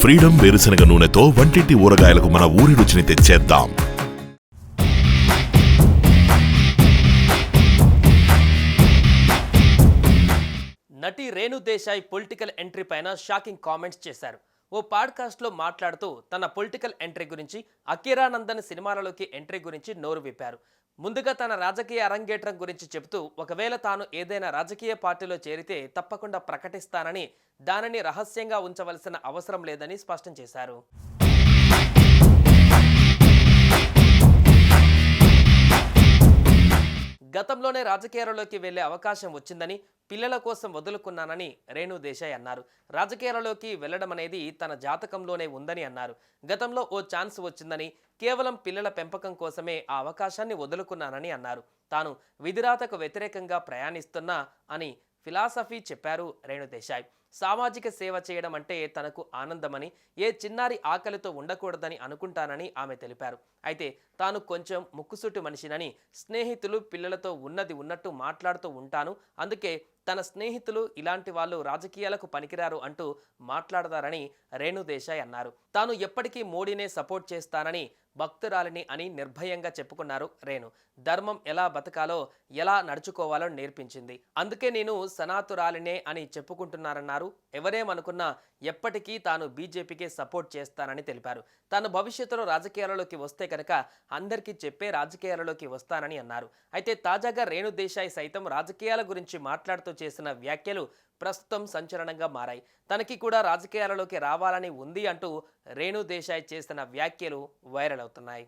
Freedom వేరుశనగ నూనెతో వంటింటి ఊరగాయలకు మన ఊరి రుచిని తెచ్చేద్దాం. నటి రేణు దేశాయ్ పొలిటికల్ ఎంట్రీ పైన షాకింగ్ కామెంట్స్ చేశారు. ఓ పాడ్కాస్ట్లో మాట్లాడుతూ తన పొలిటికల్ ఎంట్రీ గురించి, అకీరానందన్ సినిమాలలోకి ఎంట్రీ గురించి నోరు విప్పారు. ముందుగా తన రాజకీయ అరంగేట్రం గురించి చెబుతూ, ఒకవేళ తాను ఏదైనా రాజకీయ పార్టీలో చేరితే తప్పకుండా ప్రకటిస్తానని, దానిని రహస్యంగా ఉంచవలసిన అవసరం లేదని స్పష్టం చేశారు. గతంలోనే రాజకీయాలలోకి వెళ్లే అవకాశం వచ్చిందని, పిల్లల కోసం వదులుకున్నానని రేణు దేశాయ్ అన్నారు. రాజకీయాలలోకి వెళ్లడం అనేది తన జాతకంలోనే ఉందని అన్నారు. గతంలో ఓ ఛాన్స్ వచ్చిందని, కేవలం పిల్లల పెంపకం కోసమే ఆ అవకాశాన్ని వదులుకున్నానని అన్నారు. తాను విధిరాతకు వ్యతిరేకంగా ప్రయాణిస్తున్నా అని ఫిలాసఫీ చెప్పారు రేణు దేశాయ్. సామాజిక సేవ చేయడం అంటే తనకు ఆనందమని, ఏ చిన్నారి ఆకలితో ఉండకూడదని అనుకుంటానని ఆమె తెలిపారు. అయితే తాను కొంచెం ముక్కుసూటి మనిషినని, స్నేహితులు పిల్లలతో ఉన్నది ఉన్నట్టు మాట్లాడుతూ ఉంటాను, అందుకే తన స్నేహితులు ఇలాంటి వాళ్ళు రాజకీయాలకు పనికిరారు అంటూ మాట్లాడతారని రేణు దేశాయ్ అన్నారు. తాను ఎప్పటికీ మోడీనే సపోర్ట్ చేస్తానని, భక్తురాలిని అని నిర్భయంగా చెప్పుకున్నారు రేణు. ధర్మం ఎలా బతకాలో, ఎలా నడుచుకోవాలో నేర్పించింది, అందుకే నేను సనాతురాలినే అని చెప్పుకుంటున్నారన్నారు. ఎవరేమనుకున్నా ఎప్పటికీ తాను బీజేపీకే సపోర్ట్ చేస్తానని తెలిపారు. తాను భవిష్యత్తులో రాజకీయాలలోకి వస్తే కనుక అందరికీ చెప్పే రాజకీయాలలోకి వస్తానని అన్నారు. అయితే తాజాగా రేణు దేశాయ్ సైతం రాజకీయాల గురించి మాట్లాడుతూ చేసిన వ్యాఖ్యలు ప్రస్తుతం సంచలనంగా మారాయి. తనకి కూడా రాజకీయాలలోకి రావాలని ఉంది అంటూ రేణు దేశాయ్ చేసిన వ్యాఖ్యలు వైరల్ అవుతున్నాయి.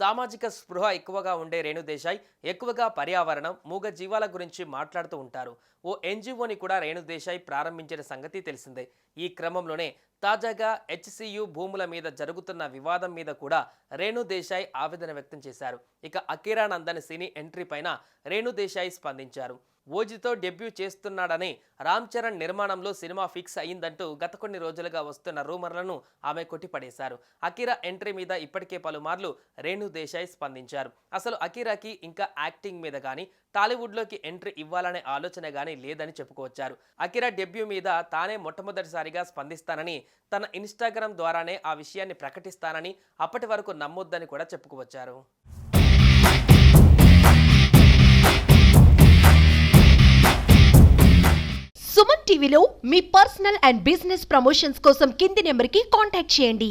సామాజిక స్పృహ ఎక్కువగా ఉండే రేణు దేశాయ్ ఎక్కువగా పర్యావరణం, మూగ జీవాల గురించి మాట్లాడుతూ ఉంటారు. ఓ ఎన్జిఓని కూడా రేణు దేశాయ్ ప్రారంభించిన సంగతి తెలిసిందే. ఈ క్రమంలోనే తాజాగా హెచ్సియు భూముల మీద జరుగుతున్న వివాదం మీద కూడా రేణు దేశాయ్ ఆవేదన వ్యక్తం చేశారు. ఇక అకీరానందన్ సినీ ఎంట్రీ పైన రేణు దేశాయ్ స్పందించారు. ఓజితో డెబ్యూ చేస్తున్నాడని, రామ్ చరణ్ నిర్మాణంలో సినిమా ఫిక్స్ అయిందంటూ గత కొన్ని రోజులుగా వస్తున్న రూమర్లను ఆమె కొట్టిపడేశారు. అకీరా ఎంట్రీ మీద ఇప్పటికే పలుమార్లు రేణు దేశాయ్ స్పందించారు. అసలు అకీరాకి ఇంకా యాక్టింగ్ మీద కానీ, టాలీవుడ్లోకి ఎంట్రీ ఇవ్వాలనే ఆలోచన కానీ లేదని చెప్పుకోవచ్చారు. అకీరా డెబ్యూ మీద తానే మొట్టమొదటిసారిగా స్పందిస్తానని, తన ఇన్స్టాగ్రామ్ ద్వారానే ఆ విషయాన్ని ప్రకటిస్తానని, అప్పటి వరకు నమ్మొద్దని కూడా చెప్పుకోవచ్చారు. సుమన్ టీవీలో మీ పర్సనల్ అండ్ బిజినెస్ ప్రమోషన్స్ కోసం కింది నెంబర్కి కాంటాక్ట్ చేయండి.